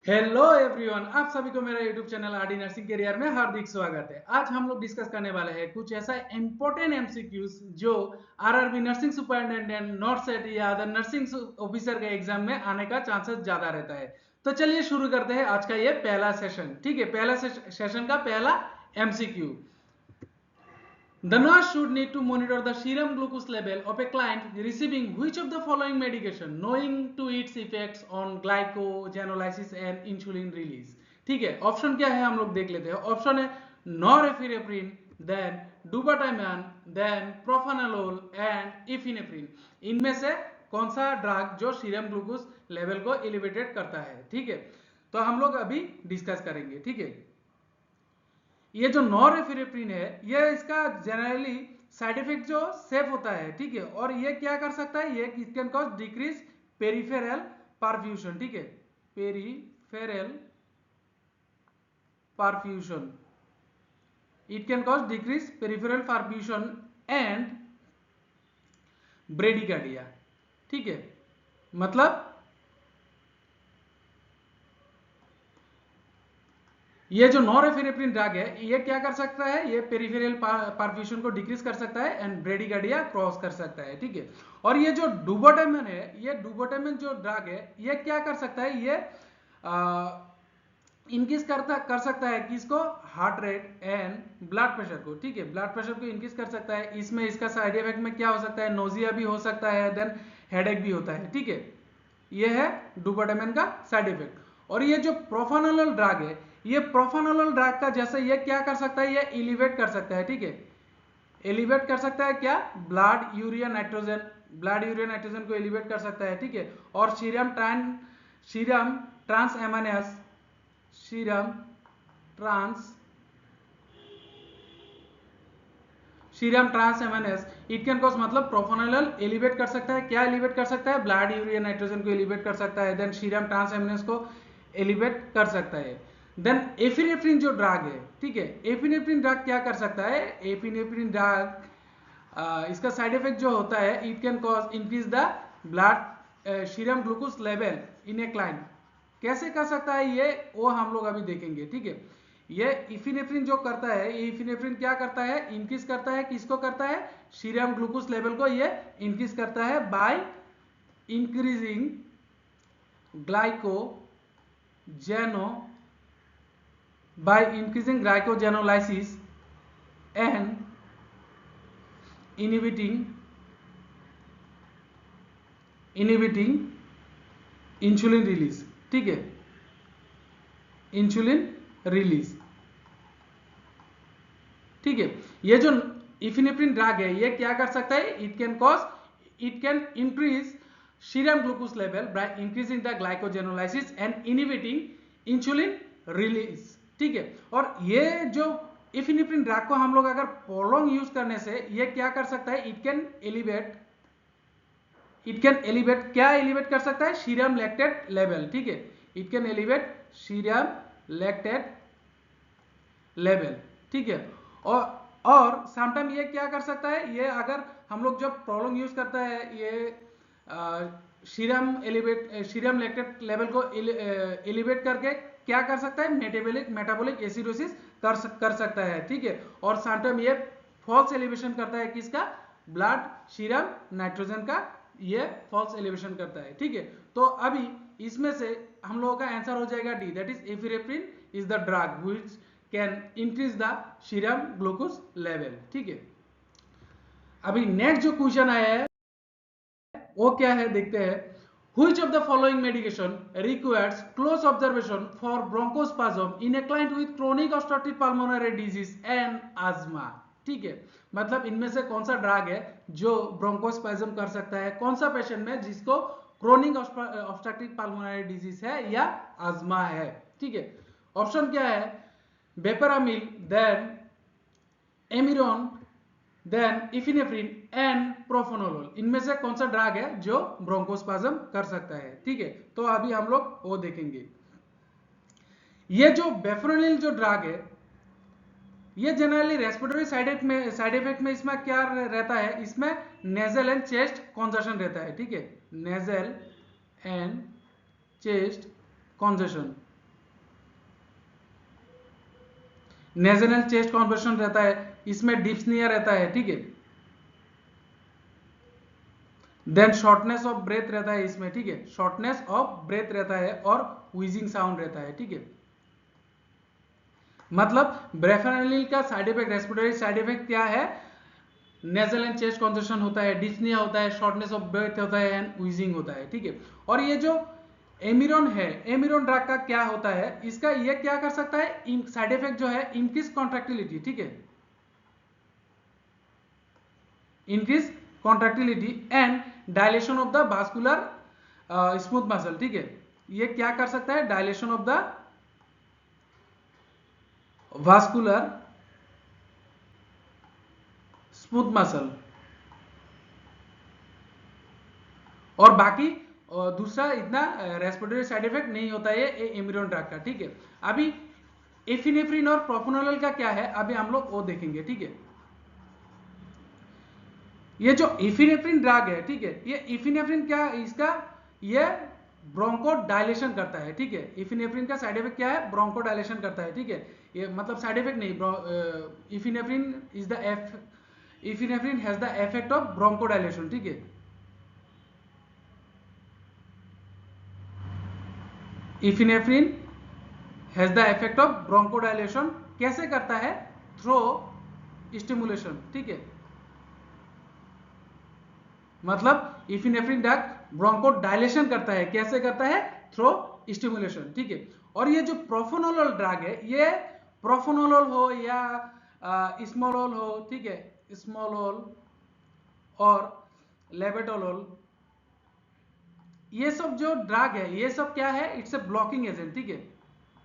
Hello everyone, आप सभी को मेरा YouTube channel RD nursing career में हार्दिक स्वागत है। आज हम लोग डिस्कस करने वाले हैं कुछ ऐसा इंपॉर्टेंट एमसीक्यूज जो RRB nursing superintendent, not set या अदर नर्सिंग ऑफिसर के एग्जाम में आने का चांसेस ज्यादा रहता है। तो चलिए शुरू करते हैं आज का ये पहला सेशन। ठीक है, पहला सेशन का पहला MCQ. The nurse should need to monitor the serum glucose level of a client receiving which of the following medication, knowing to its effects on glycogenolysis and insulin release. ठीक है, option क्या है हम लोग देख लेते हैं। ऑप्शन है नॉरेफिनेफ्रिन, देन डुबाटाइमान, देन प्रोफानालोल एंड इफिनेफ्रिन। इनमें से कौन सा ड्रग जो सीरम ग्लूकोज लेवल को एलिवेटेड करता है। ठीक है, तो हम लोग अभी डिस्कस करेंगे। ठीक है, ये जो नॉरेफिनेफ्रिन है, ये इसका जनरली साइड इफेक्ट जो सेफ होता है। ठीक है, और ये क्या कर सकता है, ये it can cause decrease peripheral perfusion. ठीक है, peripheral perfusion, it can cause decrease peripheral perfusion and bradycardia. ठीक है, मतलब ये जो नॉरेफिनेफ्रिन ड्रग है, ये क्या कर सकता है, ये पेरिफेरल परफ्यूजन को डिक्रीज कर सकता है एंड ब्रेडिकार्डिया क्रॉस कर सकता है। ठीक है, और ये जो डुबोटामिन है, ये डुबोटामिन जो ड्रग है, ये क्या कर सकता है, ये इंक्रीज कर सकता है किसको, heart rate and blood pressure को। ठीक है, ब्लड प्रेशर को इंक्रीज कर सकता है। इसमें इसका साइड इफेक्ट में क्या हो सकता है, नोजिया भी हो सकता है, देन हेडेक भी होता है। ठीक है, ये है डुबोटामिन का साइड इफेक्ट। और ये जो प्रोफानोलोल ड्रग है, ये प्रोफानोलोल ड्रग का जैसे ये क्या कर सकता है, ये एलिवेट कर सकता है। ठीक है, एलिवेट कर सकता है क्या, blood urea nitrogen, blood urea nitrogen को एलिवेट कर सकता है। ठीक है, और serum transaminase, serum transaminase, it can cause, मतलब प्रोफानोलोल एलिवेट कर सकता है, क्या एलिवेट कर सकता है, ब्लड यूरिया नाइट्रोजन को एलिवेट कर सकता है, देन सीरम ट्रांस एमाइनेस को एलिवेट कर सकता है। देन एफिनेफ्रिन जो ड्रग है, ठीक है, एफिनेफ्रिन ड्रग क्या कर सकता है, एफिनेफ्रिन ड्रग इसका साइड इफेक्ट जो होता है, it can cause increase the blood serum glucose level in a client. कैसे कर सकता है ये, वो हम लोग अभी देखेंगे। ठीक है, ये इफिनेफ्रिन जो करता है, ये इफिनेफ्रिन क्या करता है, इंक्रीज करता है, किसको करता है, सीरम ग्लूकोज लेवल को ये इंक्रीज करता है by increasing glycogenolysis and inhibiting insulin release. ठीक है, इंसुलिन रिलीज। ठीक है, ये जो इफिनेफ्रिन ड्रग है, ये क्या कर सकता है, it can increase serum glucose level by increasing the glycogenolysis and inhibiting insulin release. ठीक है, और ये जो इफिनेफ्रिन ड्रग को हम लोग अगर प्रोलॉन्ग यूज करने से ये क्या कर सकता है, इट कैन एलिवेट क्या एलिवेट कर सकता है, सीरम लैक्टेट लेवल। ठीक है, it can elevate serum lactate level. ठीक है, और समटाइम ये क्या कर सकता है, ये अगर हम लोग जब प्रोलॉन्ग यूज करता है, ये सीरम लैक्टेट लेवल को एलिवेट करके क्या कर सकता है, मेटाबॉलिक एसिडोसिस कर सकता है। ठीक है, और समटाइम ये फॉल्स एलिवेशन करता है, किसका, ब्लड सीरम नाइट्रोजन का, ये फॉल्स एलिवेशन करता है। ठीक है, तो अभी इसमें से हम लोगों का आंसर हो जाएगा D, that is epinephrine is the drug which can increase the serum glucose level. ठीक है, अभी नेक्स्ट जो क्वेश्चन आया है वो क्या है, देखते हैं। Which of the following medication requires close observation for bronchospasm in a client with chronic obstructive pulmonary disease and asthma? ठीक है, मतलब इनमें से कौन सा ड्रग है जो ब्रोंकोस्पाज्म कर सकता है, कौन सा पेशेंट में जिसको क्रोनिक ऑब्स्ट्रक्टिव पल्मोनरी डिजीज है या अस्थमा है। ठीक है, ऑप्शन क्या है, बेपरामिल, देन एमिरॉन, देन इफिनेफ्रिन एंड प्रोफेनोलोल। इनमें से कौन सा ड्रग है जो ब्रोंकोस्पाज्म कर सकता है। ठीक है, तो अभी हम लोग वो देखेंगे। ये जो बेफेनोलिल जो ड्रग है, ये जनरली रेस्पिरेटरी साइड इफेक्ट में इसमें क्या रहता है, इसमें नेजल एंड चेस्ट कॉन्जेशन रहता है। ठीक है, nasal and chest congestion. Nasal chest conversion रहता है, इसमें डिप्सनिया रहता है, ठीक है। देन शॉर्टनेस ऑफ ब्रेथ रहता है इसमें, ठीक है, शॉर्टनेस ऑफ ब्रेथ रहता है और व्हीजिंग साउंड रहता है, ठीक है। मतलब ब्रेफेनलिल का side effect, respiratory side effect क्या है, नेजल एंड चेस्ट कॉन्जेशन होता है, डिस्निया होता है, शॉर्टनेस ऑफ ब्रेथ होता है एंड व्हीजिंग होता है, ठीक है। और ये जो एमिरोन है, एमिरोन ड्रग का क्या होता है, इसका ये क्या कर सकता है, साइड इफेक्ट जो है इंक्रीज कॉन्ट्रैक्टिलिटी, ठीक है, increase contractility and dilation of the vascular smooth muscle, ठीक है। ये क्या कर सकता है, dilation of the vascular smooth muscle. और बाकी दूसरा इतना रेस्पिरेटरी साइड इफेक्ट नहीं होता है एमिरोन ड्रग का, ठीक है। अभी एफिनेफ्रिन और प्रोफेनोलोल का क्या है, अभी हम लोग वो देखेंगे, ठीक है। ये जो एफिनेफ्रिन ड्रग है, ठीक है, ये एफिनेफ्रिन क्या, इसका ये ब्रोंको डायलेशन करता है, ठीक है। एफिनेफ्रिन का साइड इफेक्ट क्या है, ब्रोंको डायलेशन करता है, ठीक है। ये मतलब साइड इफेक्ट नहीं, epinephrine is the epinephrine has the effect of bronchodilation, ठीक है। Epinephrine has the effect of bronchodilation, कैसे करता है, थ्रो स्टिमुलेशन, ठीक है। मतलब एफिनेफ्रिन ड्रग ब्रोंकोडायलेशन करता है, कैसे करता है, थ्रो स्टिमुलेशन, ठीक है। और ये जो प्रोफेनोलोल ड्रग है, ये प्रोफेनोलोल हो या स्मोलोल हो, ठीक है, स्मोलोल और लेबेटोलोल, ये सब जो ड्रग है, ये सब क्या है, इट्स ए ब्लॉकिंग एजेंट, ठीक है,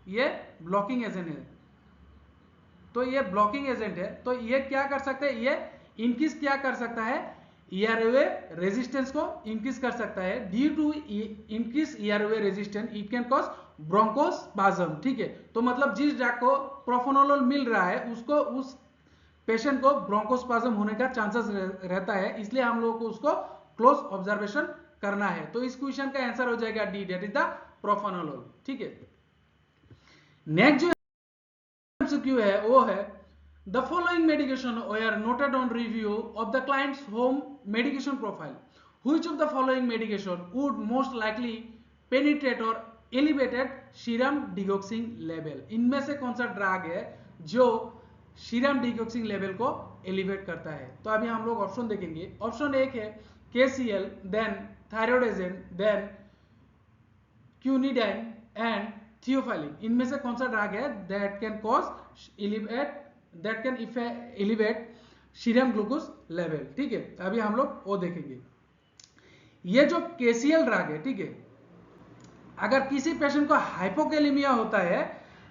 ये ब्लॉकिंग एजेंट है। तो ये ब्लॉकिंग एजेंट है, तो ये क्या कर सकते हैं, ये इंक्रीज क्या कर सकता है, ईआरओए रेजिस्टेंस को इंक्रीज कर सकता है। Due to increase airway resistance it can cause bronchospasm, ठीक है। तो मतलब जिस ड्रग को प्रोफेनोलोल मिल रहा है, उसको उस पेशेंट को ब्रोंकोस्पाज्म होने का चांसेस रहता है, इसलिए हम लोगों को उसको क्लोज ऑब्जर्वेशन करना है। तो इस क्वेश्चन का आंसर हो जाएगा D, that is the propranolol, ठीक है। नेक्स्ट जो MCQ है वो है, the following medication are noted on review of the clients home medication profile, which of the following medication would most likely penetrate or elevated serum digoxin level. इनमें से कौन सा ड्रग है जो सीरम डिगॉक्सिंग लेवल को elevate करता है। तो अभी हम लोग ऑप्शन देखेंगे। ऑप्शन एक है KCL, देन थायरोडेजन, देन क्यूनिडाइन एंड थियोफाइलिन। इनमें से कौन सा ड्रग है that can cause elevate, that can elevate serum glucose level, ठीक है। अभी हम लोग वो देखेंगे। ये जो KCL ड्रग है, ठीक है, अगर किसी पेशेंट को हाइपोकेलेमिया होता है,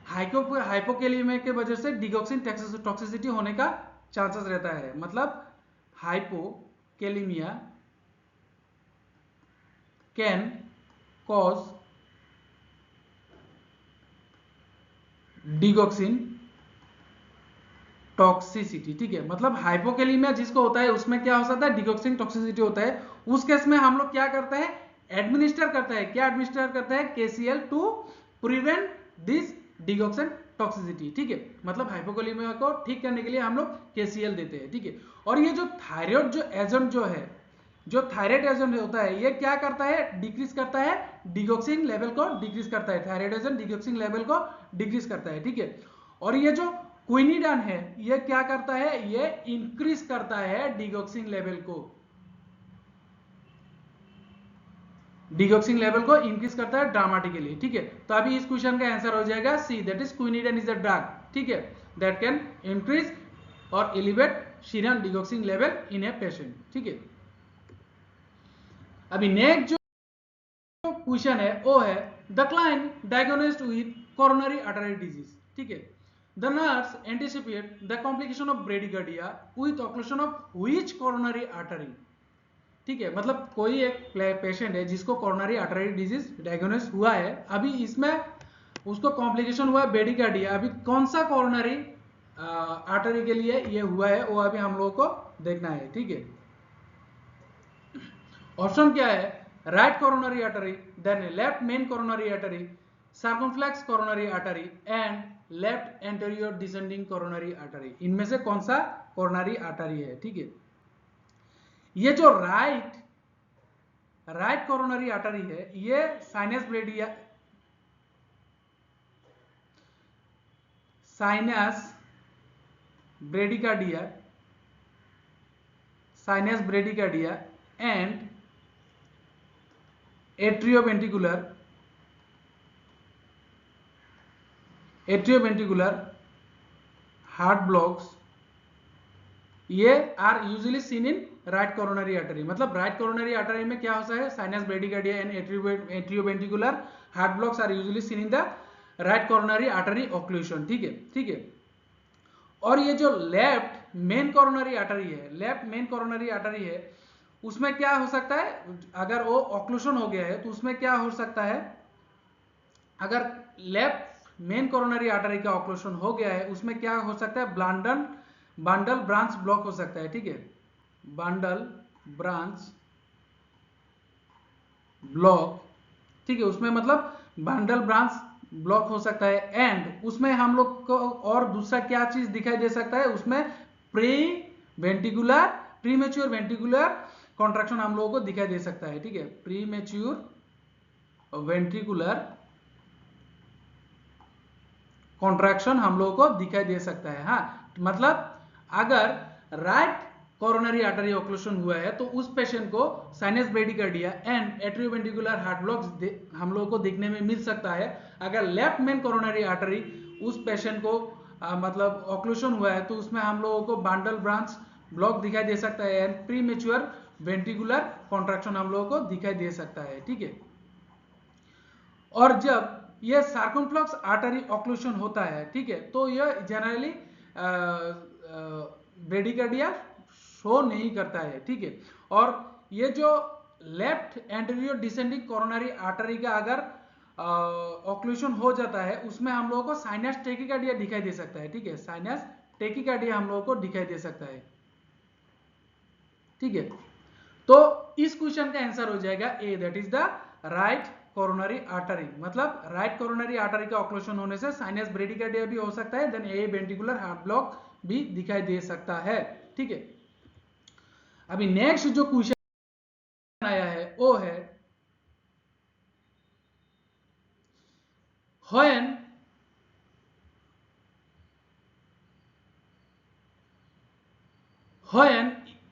हाइपोकेलेमिया के वजह से डिगॉक्सिन टॉक्सिसिटी होने का चांसेस रहता है। मतलब hypokalaemia can cause digoxin toxicity, ठीक है। मतलब हाइपोकेलेमिया जिसको होता है उसमें क्या हो सकता है, डिगॉक्सिन टॉक्सिसिटी होता है। उस केस में हम लोग क्या करते हैं, एडमिनिस्टर करता है, क्या एडमिनिस्टर करता है, KCL to prevent this digoxin toxicity, ठीक है। मतलब हाइपोकेलेमिया को ठीक करने के लिए हम लोग KCL देते हैं, ठीक है। और ये जो थायराइड जो एजेंट जो है, जो थायराइड एजेंट होता है, ये क्या करता है, डिक्रीज करता है डिगॉक्सिन लेवल को, डिक्रीज करता है। थायराइड एजेंट डिगॉक्सिन लेवल को डिक्रीज करता है, ठीक है। और ये जो क्विनिडान है, ये क्या करता है, ये इंक्रीज करता है डिगॉक्सिन लेवल को, डिगॉक्सिन लेवल को इंक्रीज करता है ड्रामेटिकली, ठीक है। तो अभी इस क्वेश्चन का आंसर हो जाएगा C, that is quinidine is a drug, ठीक है, दैट कैन इंक्रीज और elevate serum digoxin level in a patient, ठीक है। अभी नेक्स्ट जो क्वेश्चन है वो है, the client diagnosed with coronary artery disease, ठीक है। The nurse anticipate the complication of bradycardia with occlusion of which coronary artery, ठीक है। मतलब कोई एक पेशेंट है जिसको कोरोनरी आर्टरी डिजीज डायग्नोस हुआ है, अभी इसमें उसको कॉम्प्लिकेशन हुआ है ब्रेडिकार्डिया। अभी कौन सा कोरोनरी आर्टरी के लिए ये हुआ है वो अभी हम लोगों को देखना है, ठीक है। ऑप्शन क्या है, right coronary artery, then left main coronary artery, circumflex coronary artery and left anterior descending coronary artery. इनमें से कौन सा कोरोनरी आर्टरी है? ठीक है, ये जो राइट कोरोनरी आर्टरी है ये sinus bradycardia and atrioventricular heart blocks ये are usually seen in right coronary artery. मतलब राइट कोरोनरी आर्टरी में क्या होता है? Sinus bradycardia and atrioventricular heart blocks are usually seen in the right coronary artery occlusion. ठीक है, ठीक है। और ये जो लेफ्ट मेन कोरोनरी आर्टरी है उसमें क्या हो सकता है? अगर वो ऑक्लूशन हो गया है तो उसमें क्या हो सकता है? अगर लेफ्ट मेन कोरोनरी आर्टरी का ऑक्लूशन हो गया है उसमें क्या हो सकता है? बंडल ब्रांच ब्लॉक हो सकता है। ठीक है, बंडल ब्रांच ब्लॉक। ठीक है, उसमें मतलब बंडल ब्रांच ब्लॉक हो सकता है। एंड उसमें हम लोग को और दूसरा क्या चीज दिखाई दे सकता है? उसमें प्रीमेच्योर वेंट्रिकुलर कॉन्ट्रैक्शन हम लोगों को दिखाई दे सकता है। ठीक है, प्रीमेच्योर वेंट्रिकुलर कॉन्ट्रैक्शन हम लोगों को दिखाई दे सकता है। हाँ, मतलब अगर राइट कोरोनरी आर्टरी ऑक्लूशन हुआ है तो उस पेशेंट को sinus bradycardia and atrioventricular heart blocks हम लोगों को देखने में मिल सकता है। अगर लेफ्ट मेन कोरोनरी आर्टरी उस पेशेंट को मतलब ऑक्लूशन हुआ है तो उसमें हम लोगों को बंडल ब्रांच ब्लॉक दिखाई दे सकता है एंड प्रीमेच्योर वेंट्रिकुलर कॉन्ट्रैक्शन हम लोगों को दिखाई दे सकता है। ठीक है, और जब ये सर्कमफ्लेक्स आर्टरी ऑक्लूशन होता है, ठीक है, तो यह जनरली ब्रेडिकार्डिया शो नहीं करता है। ठीक है, और ये जो left anterior descending coronary artery का अगर ऑक्लूशन हो जाता है उसमें हम लोगों को साइनस टेकिकार्डिया दिखाई दे सकता है। ठीक है, साइनस टेकिकार्डिया हम लोगों को दिखाई दे सकता है। ठीक है, तो इस क्वेश्चन का आंसर हो जाएगा A, that is the right coronary artery. मतलब राइट कोरोनरी आर्टरी का ऑक्लूशन होने से साइनस ब्रेडिकार्डिया भी हो सकता है, then a ventricular heart block भी दिखाई दे सकता है। ठीक है, अभी नेक्स्ट जो क्वेश्चन आया है वो है when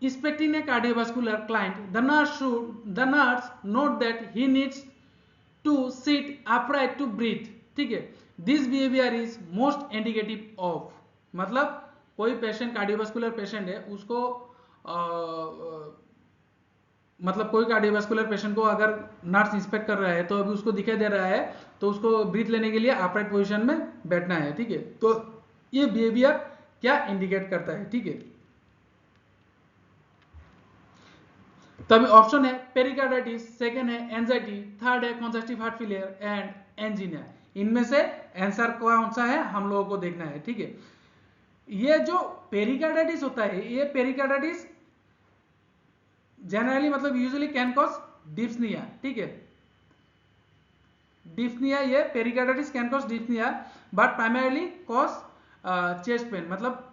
inspecting a cardiovascular client, the nurse note that he needs to sit upright to breathe. ठीक है, this behaviour is most indicative of. मतलब कोई पेशेंट कार्डियोवास्कुलर पेशेंट है उसको मतलब कोई कार्डियोवास्कुलर पेशेंट को अगर नर्स इंस्पेक्ट कर रहा है तो अभी उसको दिखाई दे रहा है तो उसको ब्रीथ लेने के लिए अपराइट पोजीशन में बैठना है। ठीक है, तो ये बिहेवियर क्या इंडिकेट करता है? ठीक है, तभी ऑप्शन है पेरिकार्डाइटिस, सेकंड है एंजाइटी, थर्ड है कंजस्टिव हार्ट फेलियर एंड एंजीनिया। इनमें से आंसर कौन सा है हम लोगों को देखना है। ठीक है, ये जो पेरिकार्डाइटिस होता है ये पेरिकार्डाइटिस जनरली मतलब यूजुअली कैन कॉज डिस्पनिया। ठीक है, डिस्पनिया, ये pericarditis can cause dyspnoea but primarily cause chest pain. मतलब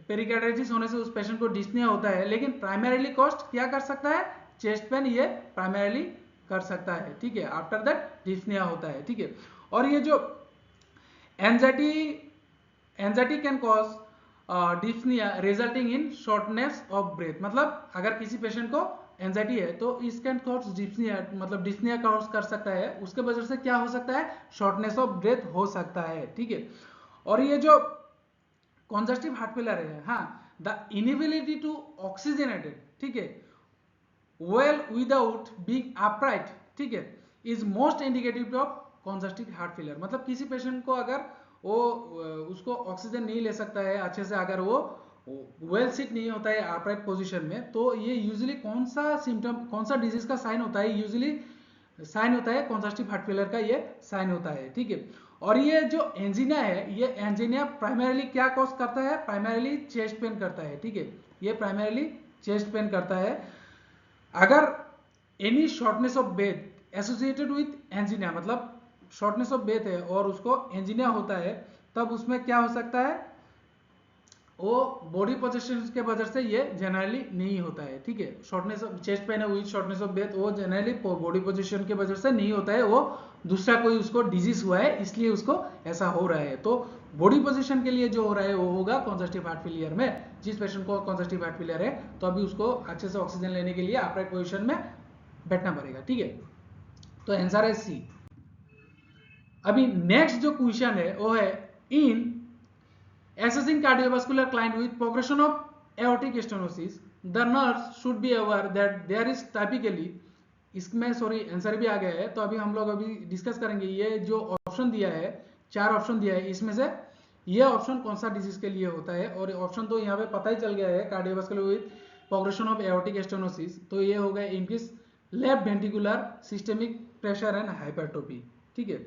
पेरिकार्डाइटिस होने से उस पेशेंट को डिस्पनिया होता है लेकिन प्राइमरीली कॉस्ट क्या कर सकता है? चेस्ट पेन ये प्राइमरीली कर सकता है। ठीक है, आफ्टर दैट डिस्पनिया होता है। ठीक है, और ये जो anxiety can cause dyspnoea resulting in shortness of breath. मतलब अगर किसी पेशेंट को एंजाइटी है तो इस कैन कॉज डिस्पनिया, मतलब डिस्पनिया कॉज कर सकता है, उसके वजह से क्या हो सकता है? शॉर्टनेस ऑफ ब्रेथ हो सकता है। ठीक है, और ये जो कंजस्टिव हार्ट फेलियर है, हाँ, द इनएबिलिटी टू ऑक्सीजनेटेड, ठीक है, वेल विदाउट बीइंग अपराइट, ठीक है, is most indicative of congestive heart failure. मतलब किसी पेशेंट को अगर वो उसको ऑक्सीजन नहीं ले सकता है अच्छे से, अगर वो वेल सिट नहीं होता है अपराइट पोजीशन में, तो ये यूजुअली कौन सा सिम्टम, कौन सा डिजीज का साइन होता है? यूजुअली साइन होता है कंजस्टिव हार्ट फेलियर का ये साइन होता है। ठीक है, और ये जो एंजीनिया है ये एंजीनिया प्राइमरीली क्या कॉज करता है? प्राइमरीली चेस्ट पेन करता है। ठीक है, ये प्राइमरीली चेस्ट पेन करता है। अगर any shortness of breath associated with angina, मतलब शॉर्टनेस ऑफ ब्रेथ है और उसको एंजिनिया होता है, तब उसमें क्या हो सकता है, वो बॉडी पोजीशन के वजह से ये जनरली नहीं होता है, ठीक है। शॉर्टनेस ऑफ चेस्ट पेन है, शॉर्टनेस ऑफ ब्रेथ, वो जनरली बॉडी पोजीशन के वजह से नहीं होता है, वो दूसरा कोई उसको डिजीज हुआ है इसलिए उसको ऐसा हो रहा है। तो बॉडी पोजीशन के लिए जो हो रहा है वो होगा कंजस्टिव हार्ट फेलियर में। जिस पेशेंट को कंजस्टिव हार्ट फेलियर है तो अभी उसको अच्छे से ऑक्सीजन लेने के लिए अपराइट पोजीशन में बैठना पड़ेगा, ठीक है। तो आंसर है सी। अभी नेक्स्ट जो क्वेश्चन है वो है, इन assessing cardiovascular client with progression of aortic stenosis, the nurse should be aware that there is typically, इसमें सॉरी आंसर भी आ गया है, तो अभी हम लोग अभी डिस्कस करेंगे ये जो ऑप्शन दिया है, 4 ऑप्शन दिया है, इसमें से ये ऑप्शन कौन सा डिजीज के लिए होता है। और ऑप्शन तो यहाँ पे पता ही चल गया है, cardiovascular with progression of aortic stenosis, तो ये हो गया increase left ventricular systemic pressure and hypertrophy, ठीक है।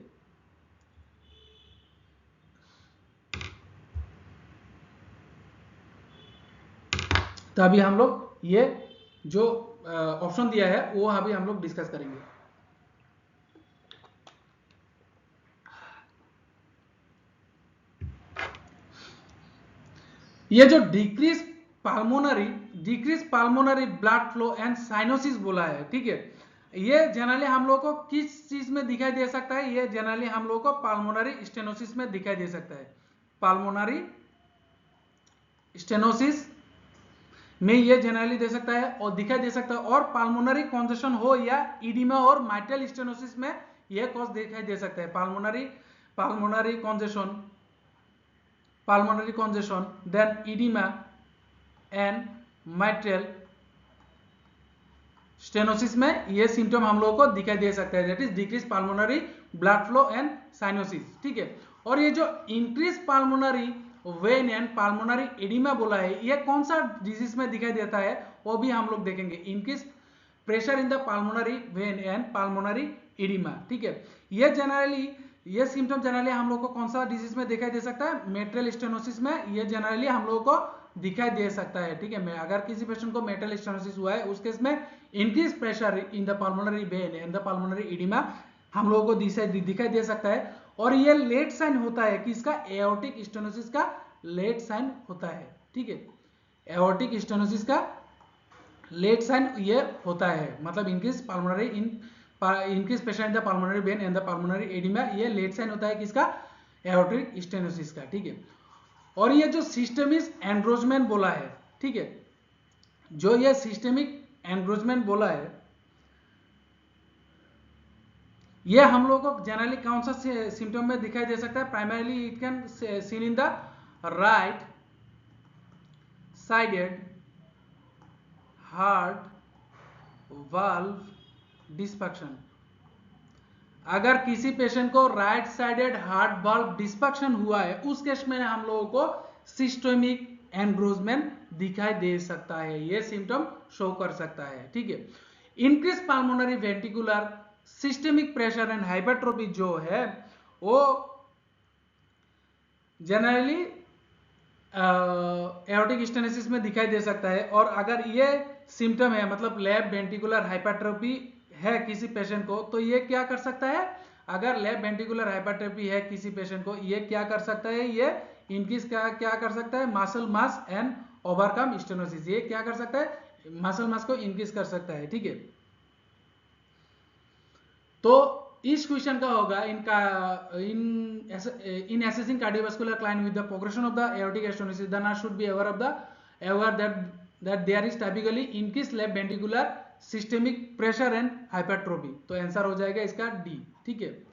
तो अभी हम लोग ये जो ऑप्शन दिया है वो अभी हम लोग डिस्कस करेंगे। ये जो decrease pulmonary blood flow and cyanosis बोला है, ठीक है, ये जनरली हम लोग को किस चीज में दिखाई दे सकता है, ये जनरली हम लोग को पाल्मोनरी स्टेनोसिस में दिखाई दे सकता है। पाल्मोनरी स्टेनोसिस में ये जनरली दे सकता है और दिखाई दे सकता है, और पाल्मोनरी कंजेशन हो या इडिमा और माइट्रल स्टेनोसिस में यह कॉज दिखाई दे सकता है। Pulmonary congestion then oedema and mitral stenosis में ये सिम्टम हम लोगों को दिखाई दे सकता है, that is decrease pulmonary blood flow and cyanosis, ठीक है। और ये जो increase pulmonary vein and pulmonary oedema बोला है, ये कौन सा डिजीज में दिखाई देता है वो भी हम लोग देखेंगे। Increase pressure in the pulmonary vein and pulmonary oedema, ठीक है। ये सिम्टम जनरली हम लोग को कौन सा डिजीज में दिखाई दे सकता है, मेट्रल स्टेनोसिस में ये जनरली हम लोगों को दिखाई दे सकता है, ठीक है। अगर किसी पेशेंट को मेट्रल स्टेनोसिस हुआ है उस केस में increase pressure in the pulmonary vein and the pulmonary oedema हम लोगों को दिखाई दे सकता है। और ये लेट साइन होता है कि इसका एओर्टिक स्टेनोसिस का लेट साइन होता है, ठीक है। एओर्टिक स्टेनोसिस का लेट साइन ये होता है, मतलब increase pressure in the pulmonary vein and the pulmonary oedema, ये लेट साइन होता है किसका, एओर्टिक स्टेनोसिस का, ठीक है। और ये जो सिस्टेमिक एंड्रोजमेंट बोला है, ठीक है, जो ये सिस्टेमिक एंड्रोजमेंट बोला है, ये हम लोगों को जनरली कौन सा सिम्टम में दिखाई दे सकता है, primarily it can seen in the right sided heart valve dysfunction. अगर किसी पेशेंट को right sided heart valve dysfunction हुआ है उस केस में हम लोगों को सिस्टेमिक एंड्रोजमेंट दिखाई दे सकता है, ये सिम्टम शो कर सकता है, ठीक है। Increase pulmonary ventricular systemic pressure and hypertrophy जो है वो जनरली एओर्टिक स्टेनोसिस में दिखाई दे सकता है। और अगर ये सिम्टम है, मतलब लेफ्ट वेंट्रिकुलर हाइपरट्रोफी है किसी पेशेंट को, तो ये क्या कर सकता है, अगर लेफ्ट वेंट्रिकुलर हाइपरट्रोफी है किसी पेशेंट को, ये क्या कर सकता है, ये इंक्रीज क्या कर सकता है, muscle mass and overcome stenosis, ये क्या कर सकता है, मसल मास को इंक्रीज कर सकता है, ठीक है। तो इस क्वेश्चन का होगा in assessing cardiovascular client with the progression of the aortic stenosis the nurse should be aware that there is typically increase left ventricular systemic pressure and hypertrophy, तो आंसर हो जाएगा इसका डी, ठीक है।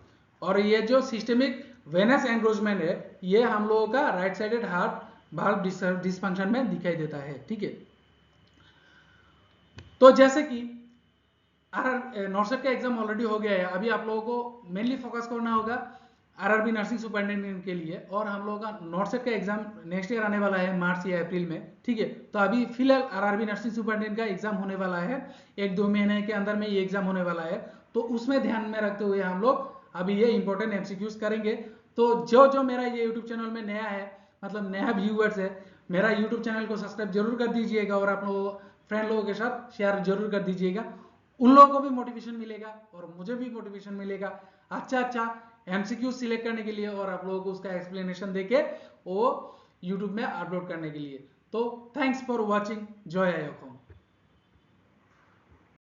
और ये जो सिस्टेमिक वेनस एंग्रोजमेंट है ये हम लोगों का right sided heart valve dysfunction में दिखाई देता है, ठीक है। तो जैसे कि नॉर्सेट का एग्जाम ऑलरेडी हो गया है, अभी आप लोगों को मेनली फोकस करना होगा आरआरबी नर्सिंग सुपरिटेंडेंट के लिए, और हम लोगों का नॉर्सेट का एग्जाम नेक्स्ट ईयर आने वाला है मार्च या अप्रैल में, ठीक है। तो अभी फिलहाल आरआरबी नर्सिंग सुपरिटेंडेंट का एग्जाम होने वाला है, 1-2 महीने के अंदर में ये एग्जाम होने वाला है, तो उसमें ध्यान में रखते हुए हम लोग अभी ये इंपॉर्टेंट एमसीक्यूज करेंगे। तो जो मेरा ये यूट्यूब चैनल में नया है, मतलब नया व्यूअर्स है, मेरा यूट्यूब चैनल को सब्सक्राइब जरूर कर दीजिएगा और आप लोगों फ्रेंड लोगों के साथ शेयर जरूर कर दीजिएगा, उन लोगों को भी मोटिवेशन मिलेगा और मुझे भी मोटिवेशन मिलेगा अच्छा MCQ सिलेक्ट करने के लिए और आप लोगों को उसका एक्सप्लेनेशन देके वो यूट्यूब में अपलोड करने के लिए। तो थैंक्स फॉर वॉचिंग, जय आई